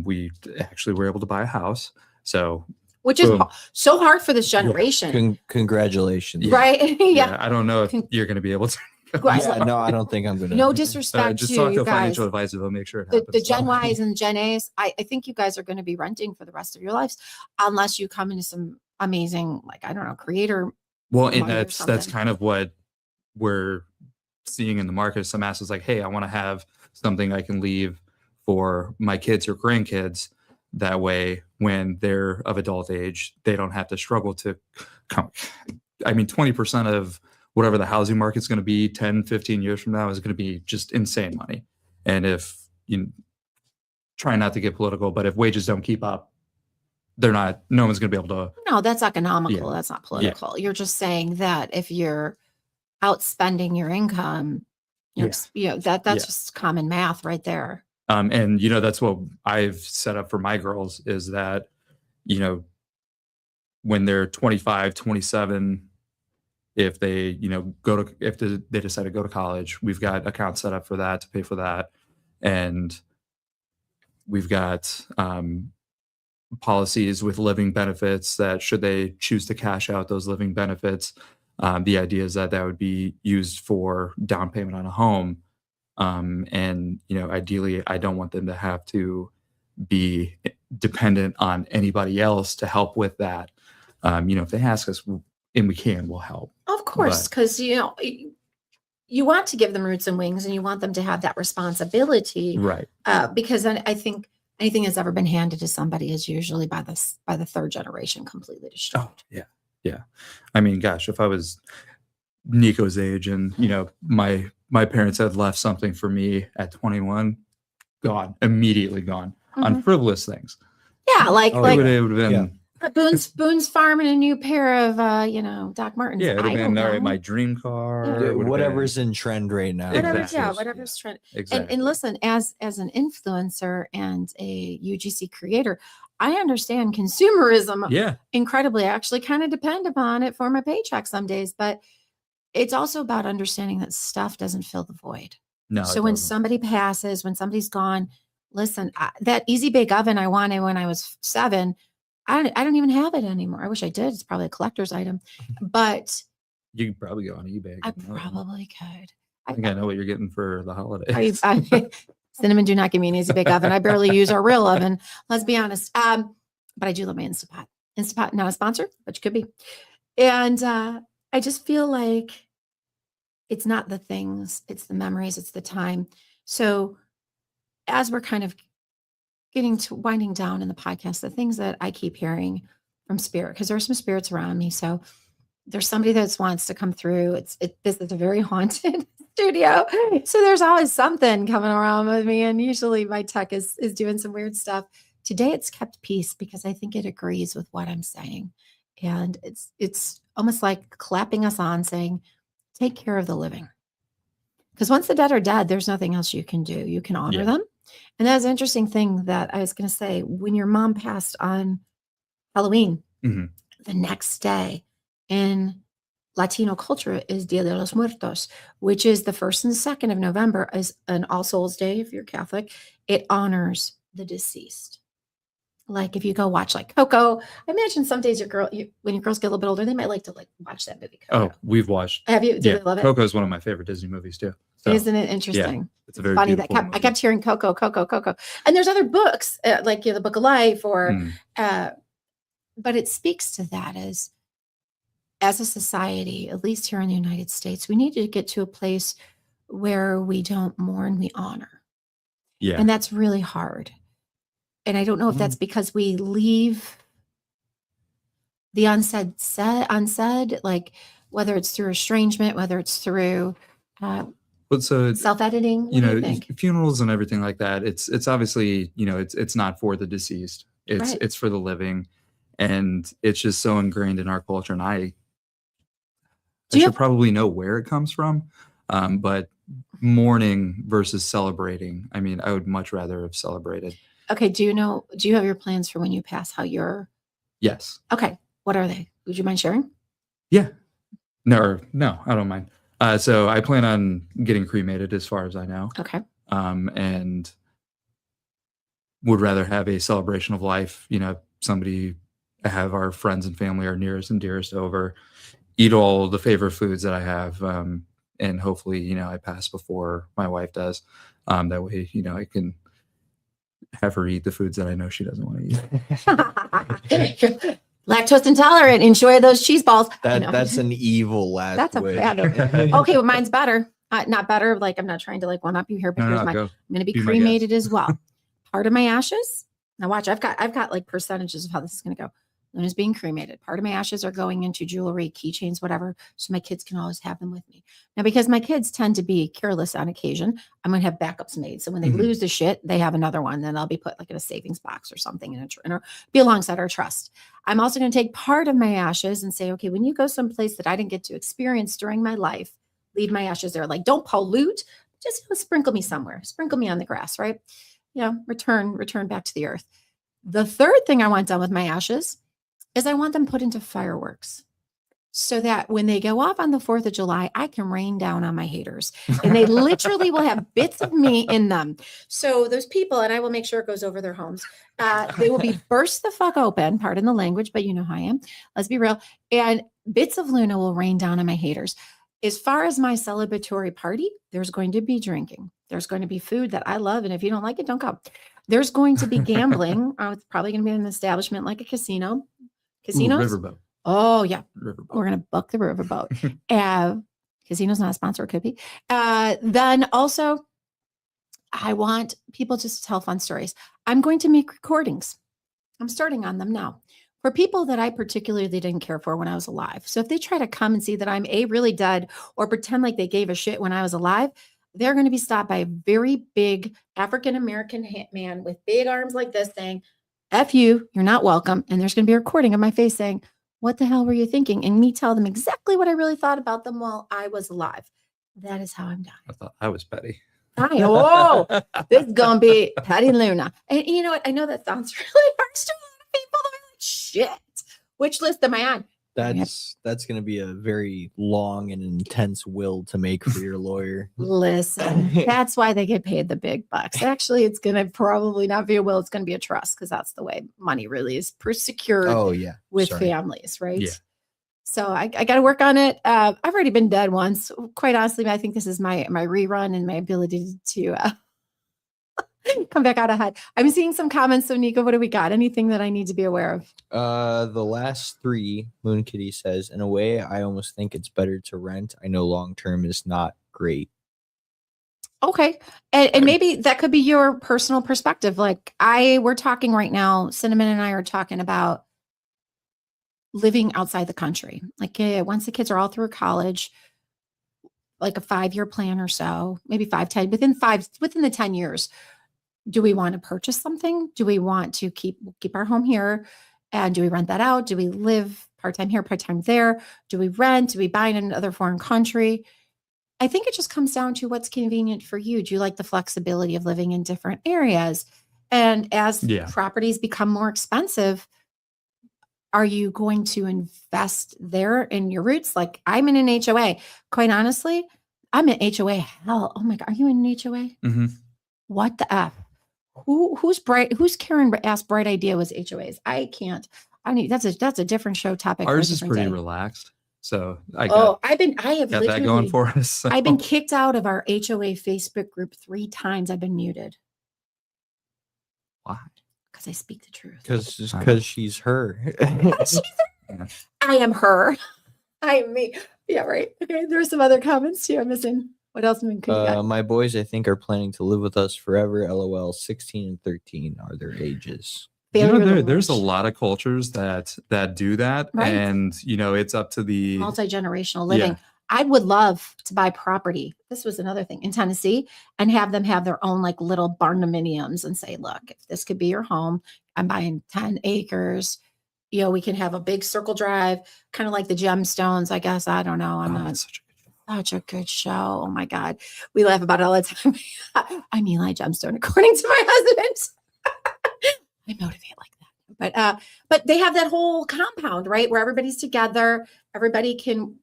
we actually were able to buy a house. So Which is boom. so hard for this generation. Congratulations. Right. Yeah, I don't know if Con- you're going to be able to. Right. Yeah, no, I don't think I'm gonna. No disrespect Just to talk to you a guys. financial advisor. They'll make sure it The happens. Gen Ys and Gen A's, I think you guys are going to be renting for the rest of your lives, unless you come into some amazing, like, I don't know, creator. Well, and money or that's something. kind of what we're seeing in the market. Some assets like, hey, I want to have something I can leave for my kids or grandkids. That way, when they're of adult age, they don't have to struggle to come. I mean, 20% of whatever the housing market's going to be 10, 15 years from now is going to be just insane money. And if you try not to get political, but if wages don't keep up, no one's going to be able to. No, that's economical. Yeah. That's not political. You're just saying that if you're outspending your income, that's just common math right there. And that's what I've set up for my girls is that, when they're 25, 27, if they, they decide to go to college, we've got accounts set up for that to pay for that. And we've got policies with living benefits that should they choose to cash out those living benefits, the idea is that would be used for down payment on a home. And, ideally, I don't want them to have to be dependent on anybody else to help with that. If they ask us, and we can, we'll help. Of course, because, you want to give them roots and wings and you want them to have that responsibility. Right. Because I think anything that's ever been handed to somebody is usually by the third generation completely destroyed. Oh, yeah. Yeah. I mean, gosh, if I was Nico's age and, my parents had left something for me at 21, immediately gone on frivolous things. Yeah, like It would have been. Boone's farming a new pair of Doc Martens. Yeah, it would I have don't been all right, know. my dream car. Yeah. It would have Whatever's been, in trend right now. Exactly. Whatever's trend. exactly. And listen, as an influencer and a UGC creator, I understand consumerism Yeah. incredibly. I actually kind of depend upon it for my paycheck some days, but it's also about understanding that stuff doesn't fill the void. No. So it when doesn't. somebody passes, when somebody's gone, listen, that Easy Bake Oven I wanted when I was 7, I don't even have it anymore. I wish I did. It's probably a collector's item, but You could probably go on eBay. I and get another one. probably could. I think I know what you're getting for the holidays. Cinnamon, do not give me an Easy Bake Oven. I barely use our real oven. Let's be honest. But I do love my Instapot. Instapot, not a sponsor, but you could be. And I just feel like it's not the things, it's the memories, it's the time. So as we're kind of getting to winding down in the podcast, the things that I keep hearing from spirit, because there are some spirits around me. So there's somebody that wants to come through. This is a very haunted studio. So there's always something coming around with me. And usually my tech is doing some weird stuff. Today it's kept peace because I think it agrees with what I'm saying. And it's almost like clapping us on saying, take care of the living. Because once the dead are dead, there's nothing else you can do. You can honor them. And that's an interesting thing that I was going to say. When your mom passed on Halloween, Mhm. the next day in Latino culture is Dia de los Muertos, which is the 1st and 2nd of November, is an All Souls Day if you're Catholic. It honors the deceased. Like if you go watch like Coco, I imagine some days when your girls get a little bit older, they might like to watch that movie. Coco. Oh, we've watched. Have you? Do Yeah, they love it? Coco is one of my favorite Disney movies too. So Isn't it interesting? it's a very Funny that beautiful I kept hearing Coco, Coco, Coco. And there's other books like the Book of Life or, but it speaks to that as a society, at least here in the United States, we need to get to a place where we don't mourn, we honor. Yeah. And that's really hard. And I don't know if that's because we leave the unsaid, like whether it's through estrangement, whether it's through But so self-editing. What you do know, you think? funerals and everything like that, it's obviously, it's not for the deceased. Right. It's for the living, and it's just so ingrained in our culture. And I Do you should have- probably know where it comes from, but mourning versus celebrating. I mean, I would much rather have celebrated. Okay. Do you have your plans for when you pass, how you're, Yes. okay. What are they? Would you mind sharing? Yeah. No, I don't mind. So I plan on getting cremated, as far as I know, Okay. and would rather have a celebration of life. Somebody, have our friends and family, our nearest and dearest, over, eat all the favorite foods that I have, and hopefully, I pass before my wife does. That way, I can have her eat the foods that I know she doesn't want to eat. Lactose intolerant. Enjoy those cheese balls. I know. That's an evil last That's a wish. bad one. Okay, well, mine's better. Not better. Like, I'm not trying to like one up you here, but here's mine. Go. I'm going to be Be my guest. cremated as well. Part of my ashes. Now watch, I've got like percentages of how this is going to go. Luna's being cremated. Part of my ashes are going into jewelry, keychains, whatever, so my kids can always have them with me. Now, because my kids tend to be careless on occasion, I'm going to have backups made. So when they Mhm. lose the shit, they have another one. Then I'll be put like in a savings box or something or be alongside our trust. I'm also going to take part of my ashes and say, okay, when you go someplace that I didn't get to experience during my life, leave my ashes there. Like, don't pollute, just sprinkle me somewhere, sprinkle me on the grass, right? Return back to the earth. The third thing I want done with my ashes is I want them put into fireworks so that when they go off on the 4th of July, I can rain down on my haters, and they literally will have bits of me in them. So those people, and I will make sure it goes over their homes, they will be burst the fuck open, pardon the language, but you know how I am. Let's be real. And bits of Luna will rain down on my haters. As far as my celebratory party, there's going to be drinking. There's going to be food that I love. And if you don't like it, don't come. There's going to be gambling. It's probably going to be an establishment like a casino. Casinos? Riverboat. Oh, yeah. Riverboat. We're going to book the riverboat. Casino's not a sponsor. It could be. Then also, I want people just to tell fun stories. I'm going to make recordings. I'm starting on them now for people that I particularly didn't care for when I was alive. So if they try to come and see that I'm really dead or pretend like they gave a shit when I was alive, they're going to be stopped by a very big African-American man with big arms like this saying, F you, you're not welcome. And there's going to be a recording of my face saying, what the hell were you thinking? And me tell them exactly what I really thought about them while I was alive. That is how I'm dying. I thought I was petty. Whoa, this is going to be Patty Luna. And you know what? I know that sounds really harsh to a lot of people. They're like, shit, which list am I on? That's going to be a very long and intense will to make for your lawyer. Listen, that's why they get paid the big bucks. Actually, it's going to probably not be a will. It's going to be a trust because that's the way money really is secured Oh yeah, with sorry. families, right? Yeah. So I got to work on it. I've already been dead once. Quite honestly, I think this is my rerun and my ability to come back out ahead. I'm seeing some comments. So Nico, what do we got? Anything that I need to be aware of? The last 3, Moon Kitty says, in a way, I almost think it's better to rent. I know long term is not great. Okay. And maybe that could be your personal perspective. Like we're talking right now, Cinnamon and I are talking about living outside the country. Like once the kids are all through college, like a 5-year plan or so, maybe 5-10, within the 10 years. Do we want to purchase something? Do we want to keep our home here? And do we rent that out? Do we live part-time here, part-time there? Do we rent? Do we buy in another foreign country? I think it just comes down to what's convenient for you. Do you like the flexibility of living in different areas? And as properties become more expensive, are you going to invest there in your roots? Like I'm in an HOA. Quite honestly, I'm in HOA hell. Oh my God. Are you in an HOA? Mm-hmm. What the F? Who's Karen asked bright idea was HOAs? I can't. That's a different show topic. Ours is pretty relaxed. So I have got that going for us. So. I've been kicked out of our HOA Facebook group 3 times. I've been muted. Why? Because I speak the truth. Because she's her. I am her. I am me. Yeah, right. Okay. There are some other comments too. I'm missing. What else we could got? My boys, I think, are planning to live with us forever. LOL. 16 and 13 are their ages. Failure of the there's a wish. lot of cultures that do that, Right. and it's up to the Multi-generational living. Yeah. I would love to buy property. This was another thing in Tennessee, and have them have their own like little barndominiums and say, look, if this could be your home, I'm buying 10 acres. We can have a big circle drive, kind of like the Gemstones, I guess. I don't know. I'm Oh, not that's such a good show. such a good show. Oh my God. We laugh about it all the time. I'm Eli Gemstone, according to my husband. I motivate like that. But they have that whole compound, right? Where everybody's together, everybody can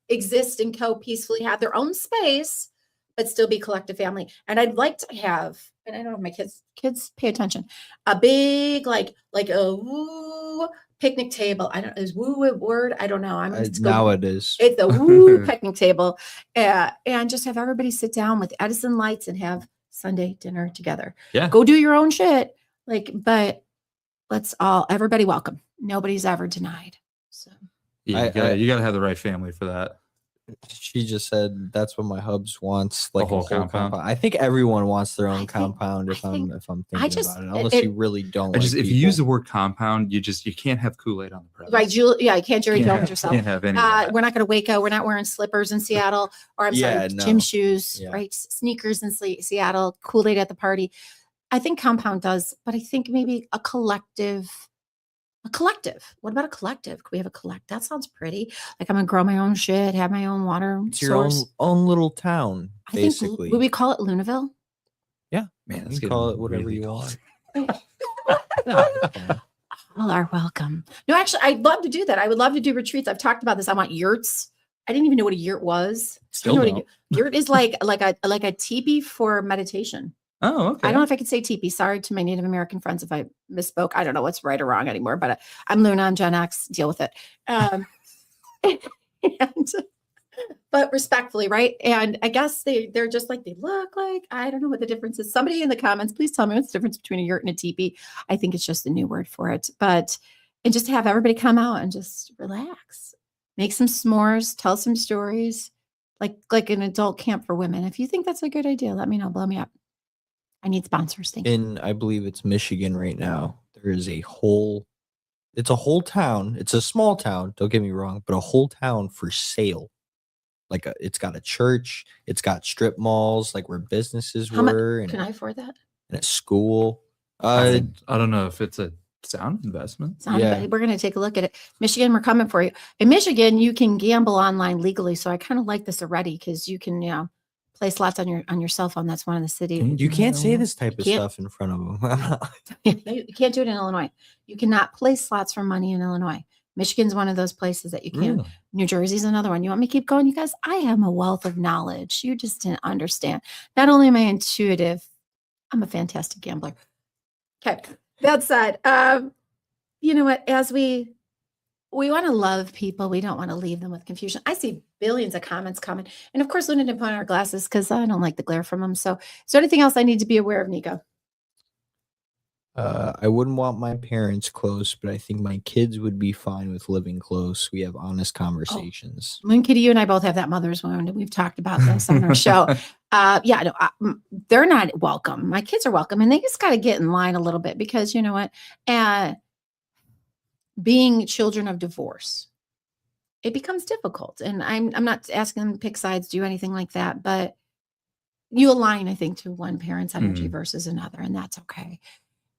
exist and co-peacefully have their own space, but still be collective family. And I'd like to have, and I don't know if my kids pay attention, a big like a woo picnic table. I don't is woo a word? I don't know. I'm Now it is. it's a woo picnic table. And just have everybody sit down with Edison lights and have Sunday dinner together. Yeah. Go do your own shit. But everybody welcome. Nobody's ever denied. So Yeah, you gotta have the right family for that. She just said that's what my hubs wants, like whole a whole compound. compound. I think everyone wants their I own think- compound. If I I'm think- thinking just- about it, unless it- you really don't. I just like if you use the people. word compound, you can't have Kool-Aid on the premise. right, Julie, yeah, you can't Jerry Can't Jones have- yourself. Can't have any of that. We're not going to Waco. We're not wearing slippers in Seattle, or I'm Yeah, sorry, no. gym shoes, Yeah. right? Sneakers in Seattle, Kool-Aid at the party. I think compound does, but I think maybe a collective. What about a collective? Could we have a collect? That sounds pretty. Like I'm gonna grow my own shit, have my own water It's your source. own little town, I think basically. would we call it Lunaville? Yeah, Man, you that's can call getting it whatever really you cold. want. No, it's fine. All are welcome. No, actually, I'd love to do that. I would love to do retreats. I've talked about this. I want yurts. I didn't even know what a yurt was. Still You know what don't. a yurt is like a teepee for meditation. Oh, okay. I don't know if I could say teepee. Sorry to my Native American friends if I misspoke. I don't know what's right or wrong anymore, but I'm Luna. I'm Gen X. Deal with it. But respectfully, right? And I guess they're just like, they look like, I don't know what the difference is. Somebody in the comments, please tell me what's the difference between a yurt and a teepee. I think it's just a new word for it. And just to have everybody come out and just relax, make some s'mores, tell some stories, like an adult camp for women. If you think that's a good idea, let me know. Blow me up. I need sponsors. Thank you. In I believe it's Michigan right now. There is it's a whole town. It's a small town, don't get me wrong, but a whole town for sale. It's got a church, it's got strip malls, like where businesses How much were, and, can I afford that? and a school. I don't know if it's a sound investment. Yeah. We're going to take a look at it. Michigan, we're coming for you. In Michigan, you can gamble online legally. So I kind of like this already because you can, play slots on your cell phone. That's one of the city. You can't say this type of Can't- stuff in front of them. You can't do it in Illinois. You cannot play slots for money in Illinois. Michigan's one of those places that you can. Really? New Jersey's another one. You want me to keep going, you guys? I am a wealth of knowledge. You just didn't understand. Not only am I intuitive, I'm a fantastic gambler. Okay. That said, you know what? As we want to love people, we don't want to leave them with confusion. I see billions of comments coming. And of course, Luna didn't put on our glasses because I don't like the glare from them. So is there anything else I need to be aware of, Nico? I wouldn't want my parents close, but I think my kids would be fine with living close. We have honest conversations. Moon Kitty, you and I both have that mother's wound, and we've talked about this on our show. They're not welcome. My kids are welcome, and they just got to get in line a little bit because you know what? Being children of divorce, it becomes difficult. And I'm not asking them to pick sides, do anything like that, but you align, I think, to one parent's energy versus another, and that's okay.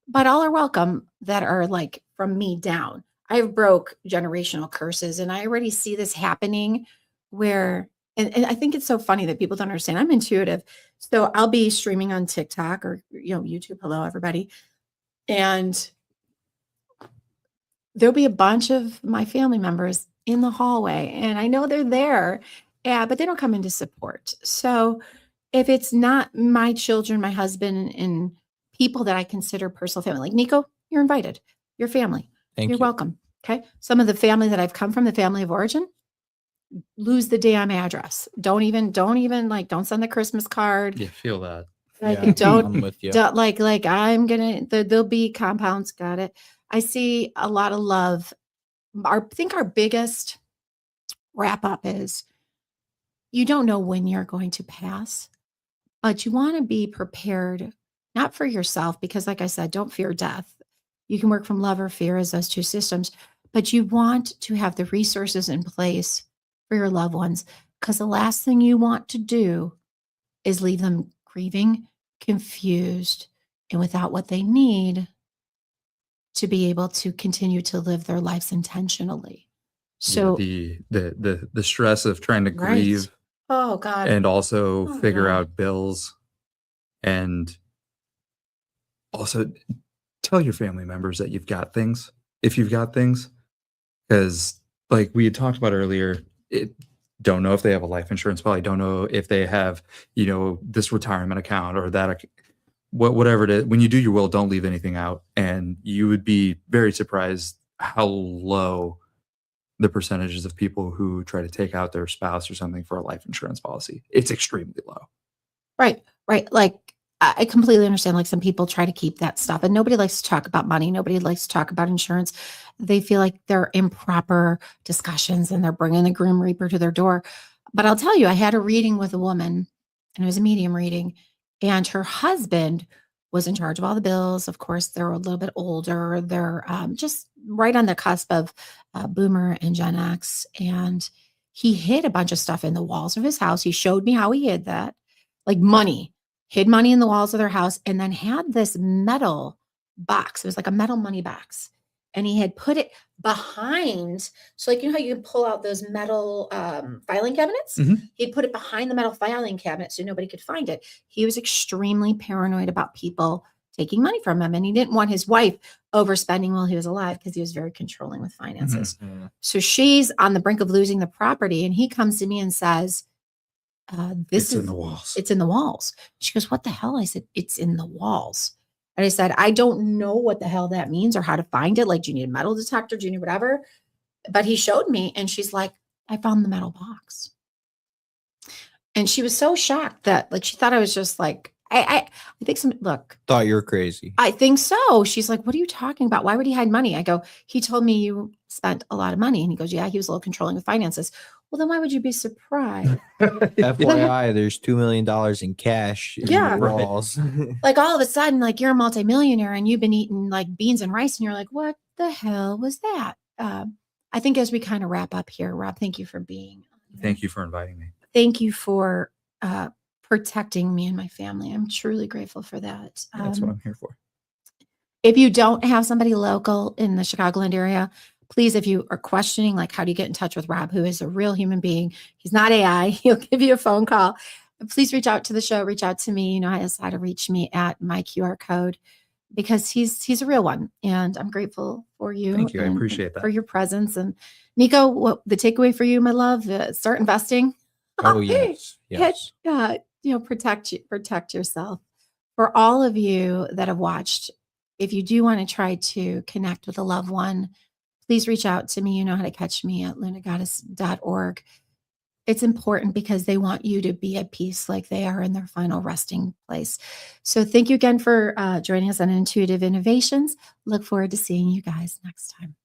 But all are welcome that are like from me down. I've broke generational curses, and I already see this happening where, and I think it's so funny that people don't understand. I'm intuitive. So I'll be streaming on TikTok or, YouTube. Hello, everybody. And there'll be a bunch of my family members in the hallway, and I know they're there, but they don't come into support. So if it's not my children, my husband, and people that I consider personal family, like Nico, you're invited. Your family. Thank You're you. welcome. Okay. Some of the family that I've come from, the family of origin, lose the damn address. Don't send the Christmas card. You feel that. Like, Yeah, don't I'm with you. I'm gonna. There'll be compounds. Got it. I see a lot of love. I think our biggest wrap up is you don't know when you're going to pass, but you want to be prepared, not for yourself, because like I said, don't fear death. You can work from love or fear as those two systems, but you want to have the resources in place for your loved ones, because the last thing you want to do is leave them grieving, confused, and without what they need to be able to continue to live their lives intentionally. So, The stress of trying to right. grieve Oh God. and also Oh, figure God. out bills, and also tell your family members that you've got things, if you've got things, because like we had talked about earlier, don't know if they have a life insurance policy, don't know if they have, this retirement account or that whatever it is. When you do your will, don't leave anything out, and you would be very surprised how low the percentages of people who try to take out their spouse or something for a life insurance policy. It's extremely low. Right, right. Like I completely understand. Like some people try to keep that stuff, and nobody likes to talk about money. Nobody likes to talk about insurance. They feel like they're improper discussions, and they're bringing the grim reaper to their door. But I'll tell you, I had a reading with a woman, and it was a medium reading, and her husband was in charge of all the bills. Of course, they're a little bit older. They're just right on the cusp of Boomer and Gen X, and he hid a bunch of stuff in the walls of his house. He showed me how he hid that, like money, hid money in the walls of their house, and then had this metal box. It was like a metal money box. And he had put it behind. So, like, you know how you can pull out those metal filing cabinets? Mhm. He'd put it behind the metal filing cabinet so nobody could find it. He was extremely paranoid about people taking money from him. And he didn't want his wife overspending while he was alive because he was very controlling with finances. So she's on the brink of losing the property. And he comes to me and says, It's in the walls. It's in the walls. She goes, what the hell? I said, it's in the walls. And I said, I don't know what the hell that means or how to find it. Like, do you need a metal detector? Do you need whatever? But he showed me, and she's like, I found the metal box. And she was so shocked that, like, she thought I was just like, I think look, Thought you were crazy. I think so. She's like, what are you talking about? Why would he hide money? I go, he told me you spent a lot of money. And he goes, yeah, he was a little controlling with finances. Well, then why would you be surprised? FYI, there's $2 million in cash in Yeah. the walls. Like all of a sudden, like you're a multimillionaire and you've been eating like beans and rice, and you're like, what the hell was that? I think as we kind of wrap up here, Rob, thank you for being. Thank you for inviting me. Thank you for protecting me and my family. I'm truly grateful for that. That's what I'm here for. If you don't have somebody local in the Chicagoland area, please, if you are questioning, like, how do you get in touch with Rob, who is a real human being? He's not AI. He'll give you a phone call. Please reach out to the show. Reach out to me. You know how to reach me at my QR code, because he's a real one. And I'm grateful for you. Thank you. I and appreciate that. For your presence. And Nico, what the takeaway for you, my love, start investing. Oh, yes. Yes. Protect yourself. For all of you that have watched, if you do want to try to connect with a loved one, please reach out to me. You know how to catch me at lunagoddess.org. It's important because they want you to be at peace like they are in their final resting place. So thank you again for joining us on Intuitive Innovations. Look forward to seeing you guys next time.